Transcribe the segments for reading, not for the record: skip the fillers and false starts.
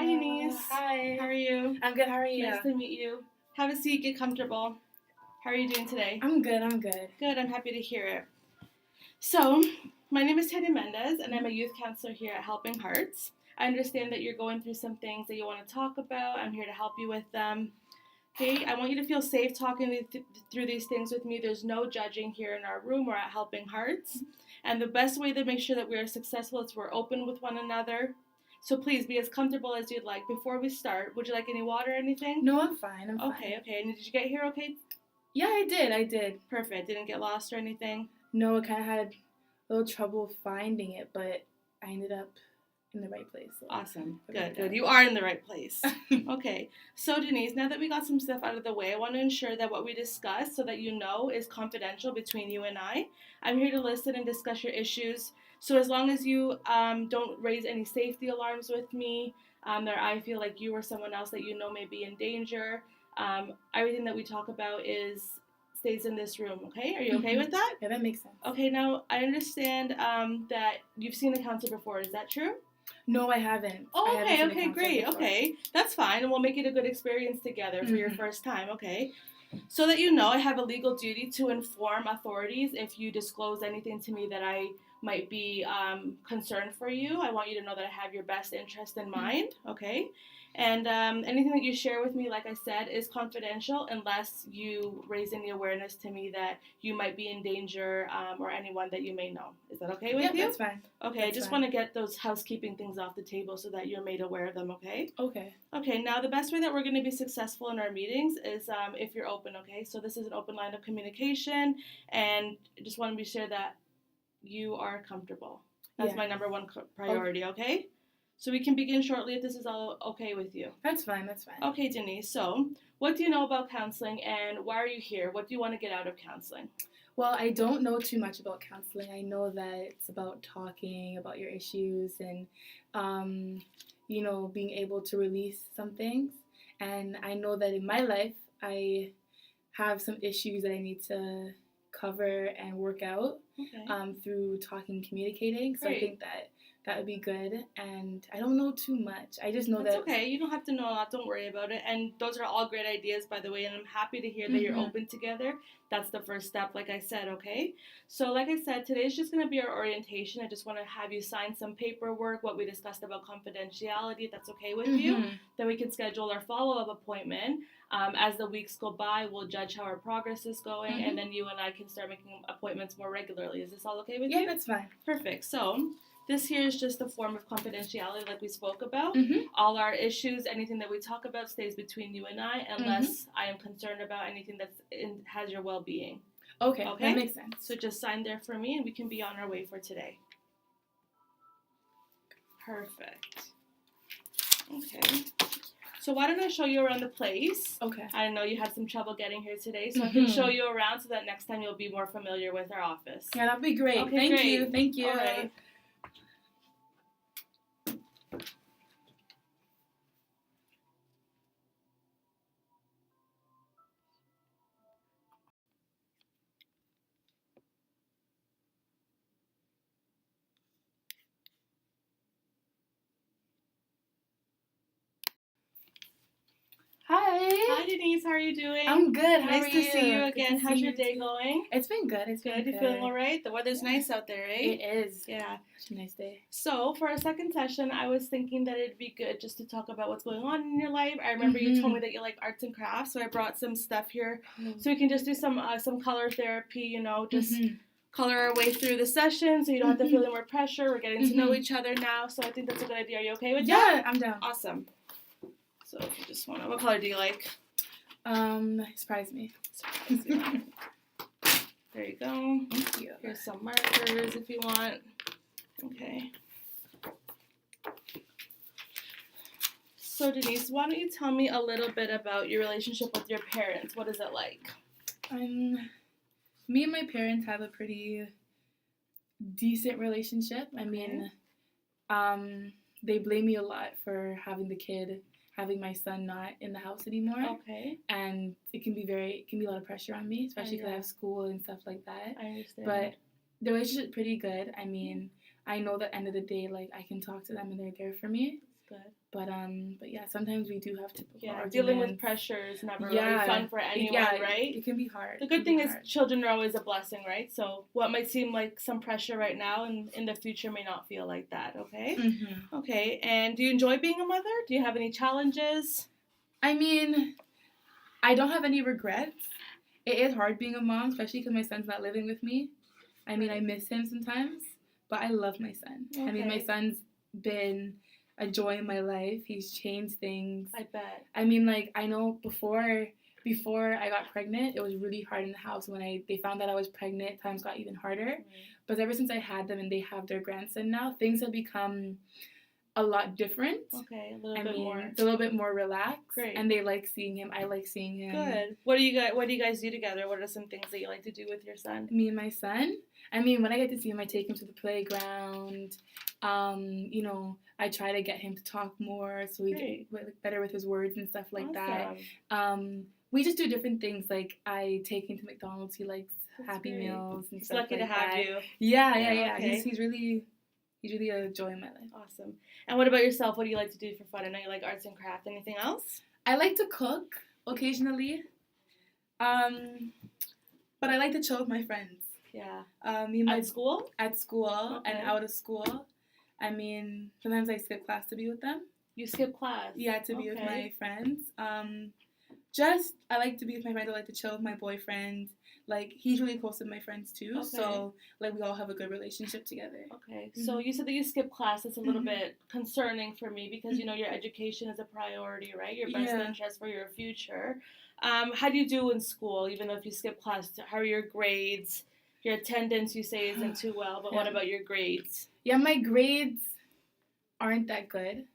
Hi, Denise. Hi. How are you? I'm good. How are you? Nice to meet you. Have a seat. Get comfortable. How are you doing today? I'm good. Good. I'm happy to hear it. So, my name is TMendez, and I'm a youth counselor here at Helping Hearts. I understand that you're going through some things that you want to talk about. I'm here to help you with them. Okay, I want you to feel safe talking through these things with me. There's no judging here in our room. We're at Helping Hearts. And the best way to make sure that we are successful is we're open with one another. So please be as comfortable as you'd like. Before we start, would you like any water or anything? No, I'm fine. Okay. And did you get here okay? Yeah, I did. Perfect. Didn't get lost or anything? No, I kind of had a little trouble finding it, but I ended up in the right place. So awesome. Good. You are in the right place. Okay. So, Denise, now that we got some stuff out of the way, I want to ensure that what we discuss, so that you know, is confidential between you and I. I'm here to listen and discuss your issues. So as long as you don't raise any safety alarms with me, that I feel like you or someone else that you know may be in danger, everything that we talk about stays in this room, okay? Are you okay with that? Yeah, that makes sense. Okay, now I understand that you've seen a counselor before. Is that true? No, I haven't. Oh, okay, great. Before. Okay, that's fine, and we'll make it a good experience together for your first time, okay? So that you know, I have a legal duty to inform authorities if you disclose anything to me that I might be concerned for you. I want you to know that I have your best interest in mind, okay? And anything that you share with me, like I said, is confidential unless you raise any awareness to me that you might be in danger or anyone that you may know. Is that okay with you? Yeah, that's fine. Okay, I just want to get those housekeeping things off the table so that you're made aware of them, okay? Okay, now the best way that we're going to be successful in our meetings is if you're open, okay? So this is an open line of communication, and I just want to be sure that you are comfortable. That's my number one priority, okay? So we can begin shortly if this is all okay with you. That's fine. Okay, Denise, so what do you know about counseling, and why are you here? What do you want to get out of counseling? Well, I don't know too much about counseling. I know that it's about talking about your issues and, being able to release some things. And I know that in my life, I have some issues that I need to cover and work out through talking and communicating. So I think that would be good. And I don't know too much. I just know That's okay. You don't have to know a lot. Don't worry about it. And those are all great ideas, by the way. And I'm happy to hear that you're open together. That's the first step, like I said, okay? So like I said, today's just going to be our orientation. I just want to have you sign some paperwork, what we discussed about confidentiality, if that's okay with you. Then we can schedule our follow-up appointment. As the weeks go by, we'll judge how our progress is going, and then you and I can start making appointments more regularly. Is this all okay with you? Yeah, that's fine. Perfect. So this here is just a form of confidentiality like we spoke about. All our issues, anything that we talk about stays between you and I unless I am concerned about anything that has your well-being. Okay, that makes sense. So just sign there for me and we can be on our way for today. Perfect. Okay. So why don't I show you around the place? Okay. I know you had some trouble getting here today, so I can show you around so that next time you'll be more familiar with our office. Yeah, that'd be great. Okay, Thank you. All right. Hi, Denise. How are you doing? I'm good. How are you? Nice to see you again. How's your day going? It's been good. You feeling all right? The weather's nice out there, right? It is. Yeah. It's a nice day. So for our second session, I was thinking that it'd be good just to talk about what's going on in your life. I remember you told me that you like arts and crafts, so I brought some stuff here so we can just do some color therapy. Just color our way through the session, so you don't have to feel any more pressure. We're getting to know each other now, so I think that's a good idea. Are you okay with that? Yeah, I'm down. Awesome. So if you just want what color do you like? Surprise me. There you go. Thank you. Here's some markers if you want. Okay. So Denise, why don't you tell me a little bit about your relationship with your parents? What is it like? Me and my parents have a pretty decent relationship. I mean, they blame me a lot for having my son not in the house anymore. Okay. And it can be a lot of pressure on me, especially because I have school and stuff like that. I understand. But the relationship's pretty good. I mean, I know that at the end of the day, like, I can talk to them and they're there for me. Good. But yeah, sometimes we do have typical arguments. Dealing with pressure is never really fun for anyone, right? It can be hard. The good thing is children are always a blessing, right? So what might seem like some pressure right now in the future may not feel like that, okay? Mm-hmm. Okay, and do you enjoy being a mother? Do you have any challenges? I mean, I don't have any regrets. It is hard being a mom, especially because my son's not living with me. I mean, I miss him sometimes, but I love my son. Okay. I mean, my son's been a joy in my life. He's changed things. I bet. I mean, like, I know before I got pregnant, it was really hard in the house. When they found out I was pregnant, times got even harder. Right. But ever since I had them and they have their grandson now, things have become a lot different. Okay, a little bit more relaxed. Great. And they like seeing him. I like seeing him. Good. What do you guys do together? What are some things that you like to do with your son? Me and my son? I mean, when I get to see him, I take him to the playground. I try to get him to talk more so he get better with his words and stuff like that. We just do different things. Like, I take him to McDonald's. He likes Happy Meals and stuff like that. He's lucky to have you. Yeah. Okay. He's really a joy in my life. Awesome. And what about yourself? What do you like to do for fun? I know you like arts and crafts. Anything else? I like to cook occasionally. But I like to chill with my friends. Yeah. At school? At school okay. And out of school. I mean, sometimes I skip class to be with them. You skip class? Yeah, to be with my friends. I like to be with my friends. I like to chill with my boyfriend. Like, he's really close with my friends, too. Okay. So, like, we all have a good relationship together. Okay. Mm-hmm. So, you said that you skip class. It's a little bit concerning for me because, your education is a priority, right? Your best interest for your future. How do you do in school, even though if you skip class? How are your grades? Your attendance, you say, isn't too well, but what about your grades? Yeah, my grades aren't that good,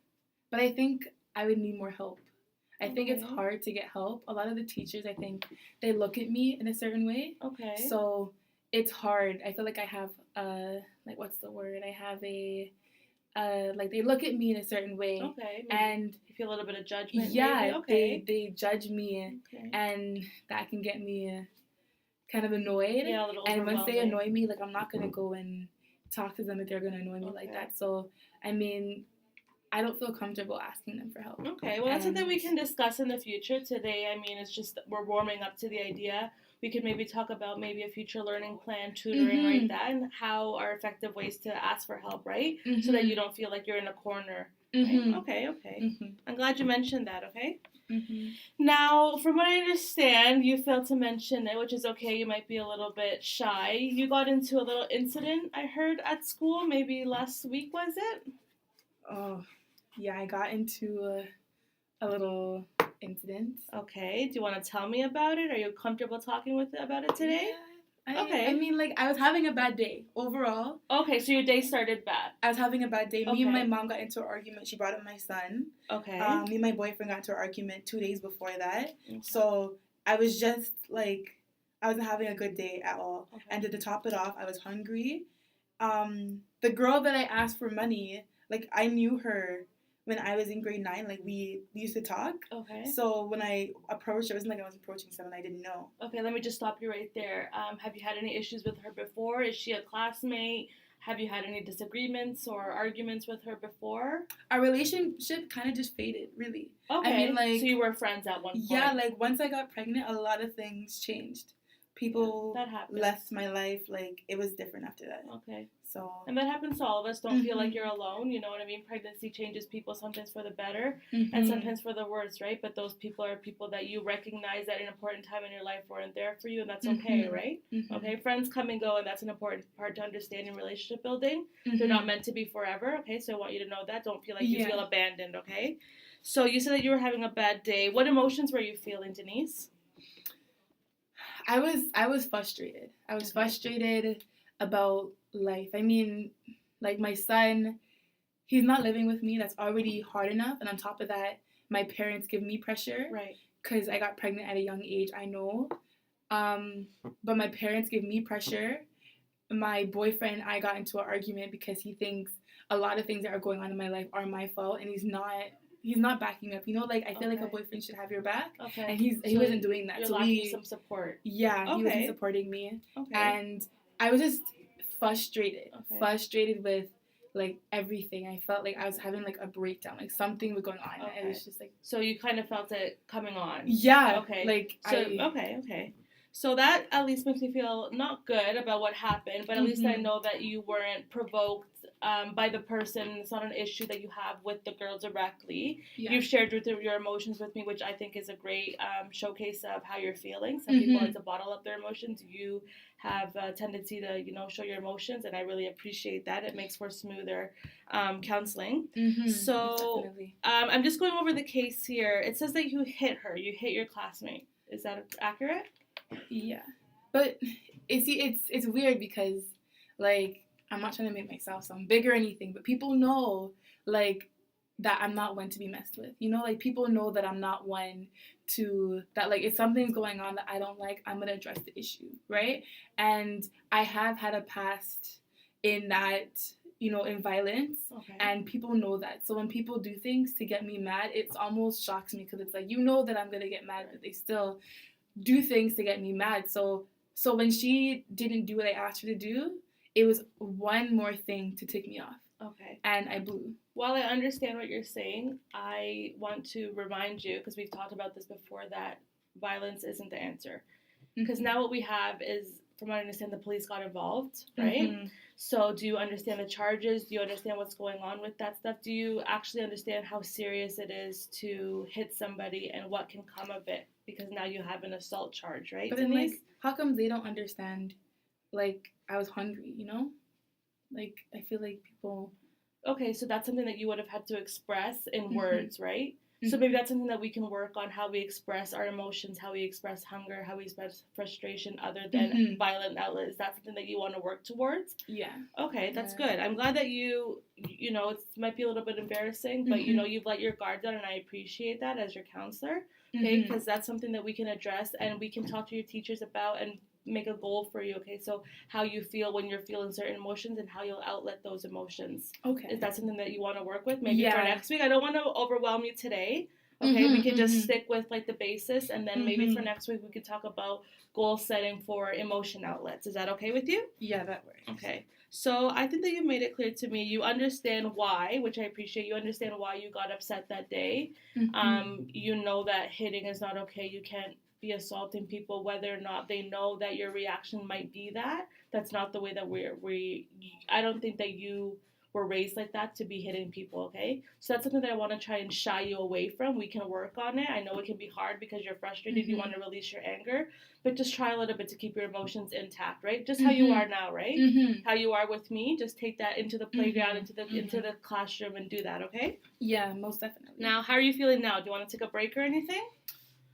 but I think I would need more help. I think it's hard to get help. A lot of the teachers, I think, they look at me in a certain way. Okay. So it's hard. I feel like I have, what's the word? I have they look at me in a certain way. Okay. And you feel a little bit of judgment. Yeah. Maybe? Okay. They judge me, and that can get me kind of annoyed. Yeah, a little and once they annoy me, like, I'm not going to go and talk to them if they're going to annoy me like that. So, I mean, I don't feel comfortable asking them for help. Okay, well, that's something we can discuss in the future. Today, I mean, it's just we're warming up to the idea. We could maybe talk about maybe a future learning plan, tutoring, right, that, and how are effective ways to ask for help, right? Mm-hmm. So that you don't feel like you're in a corner. Right? Okay. Mm-hmm. I'm glad you mentioned that, okay? Mm-hmm. Now, from what I understand, you failed to mention it, which is okay. You might be a little bit shy. You got into a little incident, I heard, at school. Maybe last week, was it? Oh, yeah, I got into a little incident. Okay. Do you want to tell me about it? Are you comfortable talking about it today? Yeah. I mean, like, I was having a bad day overall. Okay, so your day started bad. I was having a bad day. Me and my mom got into an argument. She brought up my son. Okay. Me and my boyfriend got into an argument 2 days before that. Okay. So I was just, like, I wasn't having a good day at all. Okay. And to top it off, I was hungry. The girl that I asked for money, like, I knew her when I was in grade 9, like, we used to talk. Okay. So when I approached her, it wasn't like I was approaching someone I didn't know. Okay, let me just stop you right there. Have you had any issues with her before? Is she a classmate? Have you had any disagreements or arguments with her before? Our relationship kind of just faded, really. Okay. I mean, like, so you were friends at one point. Yeah, like, once I got pregnant, a lot of things changed. People left my life. Like, it was different after that. Okay. So. And that happens to all of us. Don't feel like you're alone. You know what I mean? Pregnancy changes people sometimes for the better and sometimes for the worse, right? But those people are people that you recognize at an important time in your life weren't there for you, and that's okay, right? Okay, friends come and go, and that's an important part to understand in relationship building. They're not meant to be forever, okay? So I want you to know that. Don't feel like you feel abandoned, okay? So you said that you were having a bad day. What emotions were you feeling, Denise? I was frustrated. I was frustrated about life. I mean, like, my son, he's not living with me. That's already hard enough. And on top of that, my parents give me pressure. Right. Because I got pregnant at a young age, I know. But my parents give me pressure. My boyfriend, I got into an argument because he thinks a lot of things that are going on in my life are my fault. And he's not backing up. You know, like, I feel like a boyfriend should have your back. Okay. And he wasn't doing that. You're lacking some support. Yeah, he wasn't supporting me. Okay. And I was just frustrated with like everything. I felt like I was having like a breakdown, like something was going on. Okay. It was just like, so you kind of felt it coming on. yeah, Okay. like Okay. So that at least makes me feel not good about what happened, but at least I know that you weren't provoked by the person. It's not an issue that you have with the girl directly. Yeah. You've shared your emotions with me, which I think is a great showcase of how you're feeling. Some people like to bottle up their emotions. You have a tendency to, show your emotions, and I really appreciate that. It makes for smoother counseling. So I'm just going over the case here. It says that you hit her. You hit your classmate. Is that accurate? Yeah, but it's weird because, like, I'm not trying to make myself sound big or anything, but people know, like, that I'm not one to be messed with. Like, people know that I'm not one that, like, if something's going on that I don't like, I'm gonna address the issue, right? And I have had a past in that, in violence, and people know that. So when people do things to get me mad, it almost shocks me because it's like, that I'm gonna get mad, but they still do things to get me mad. So when she didn't do what I asked her to do, it was one more thing to tick me off. Okay. And I blew. While I understand what you're saying, I want to remind you, because we've talked about this before, that violence isn't the answer. Because now what we have is, from what I understand, the police got involved, right? So do you understand the charges? Do you understand what's going on with that stuff? Do you actually understand how serious it is to hit somebody and what can come of it? Because now you have an assault charge, right? But then, like, how come they don't understand, like, I was hungry, Like, I feel like people... Okay, so that's something that you would have had to express in words, right? So maybe that's something that we can work on, how we express our emotions, how we express hunger, how we express frustration other than violent outlet. Is that something that you want to work towards? Yeah. Okay, that's good. I'm glad that it might be a little bit embarrassing, but you've let your guard down, and I appreciate that as your counselor, okay? Because that's something that we can address and we can talk to your teachers about and make a goal for you, okay? So how you feel when you're feeling certain emotions and how you'll outlet those emotions. Okay. Is that something that you want to work with? Maybe for next week. I don't want to overwhelm you today. Okay, we could just stick with like the basis, and then maybe for next week we could talk about goal setting for emotion outlets. Is that okay with you? Yeah, that works. Okay. So I think that you've made it clear to me. You understand why, which I appreciate. You understand why you got upset that day. You know that hitting is not okay. You can't be assaulting people whether or not they know that your reaction might be that. That's not the way that I don't think that you were raised like that to be hitting people, okay? So that's something that I want to try and shy you away from. We can work on it. I know it can be hard because you're frustrated. You want to release your anger, but just try a little bit to keep your emotions intact, right? Just how you are now, right? How you are with me. Just take that into the playground, into the classroom, and do that, okay? Yeah, most definitely. Now, how are you feeling now? Do you want to take a break or anything?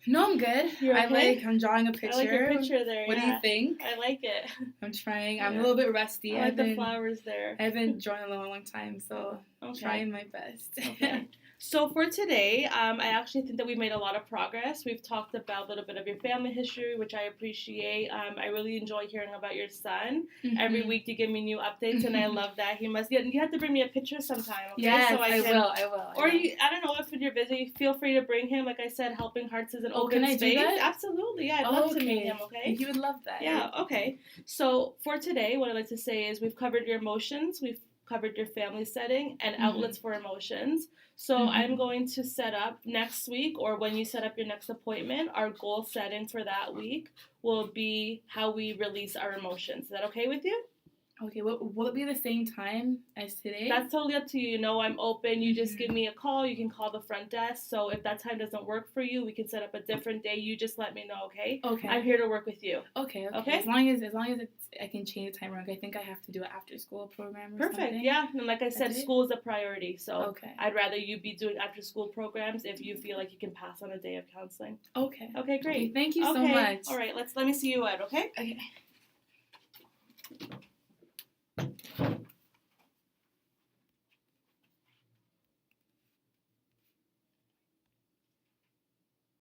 No, I'm good. You're okay? I'm drawing a picture. I like your picture there. What do you think? I like it. I'm trying. I'm a little bit rusty. I like the flowers there. I haven't drawn in a long time, so trying my best. Okay. So for today, I actually think that we've made a lot of progress. We've talked about a little bit of your family history, which I appreciate. I really enjoy hearing about your son. Every week you give me new updates, and I love that. You have to bring me a picture sometime, okay? Yes, so I will. Or I don't know if you're busy, feel free to bring him. Like I said, Helping Hearts is an open space. Can I do that? Absolutely, yeah. I'd love to meet him, okay? He would love that. Yeah, okay. So for today, what I'd like to say is we've covered your emotions, we've covered your family setting and outlets for emotions. So I'm going to set up next week, or when you set up your next appointment, our goal setting for that week will be how we release our emotions. Is that okay with you? Okay, will it be the same time as today? That's totally up to you. I'm open. You just give me a call. You can call the front desk. So if that time doesn't work for you, we can set up a different day. You just let me know, okay? Okay. I'm here to work with you. Okay. As long as I can change the time around. I think I have to do an after school program or something. Perfect. Yeah. And like I said, school is a priority. So okay. I'd rather you be doing after school programs if you feel like you can pass on a day of counseling. Okay. Okay, great. Okay, thank you so much. All right. Let me see you out, okay? Okay.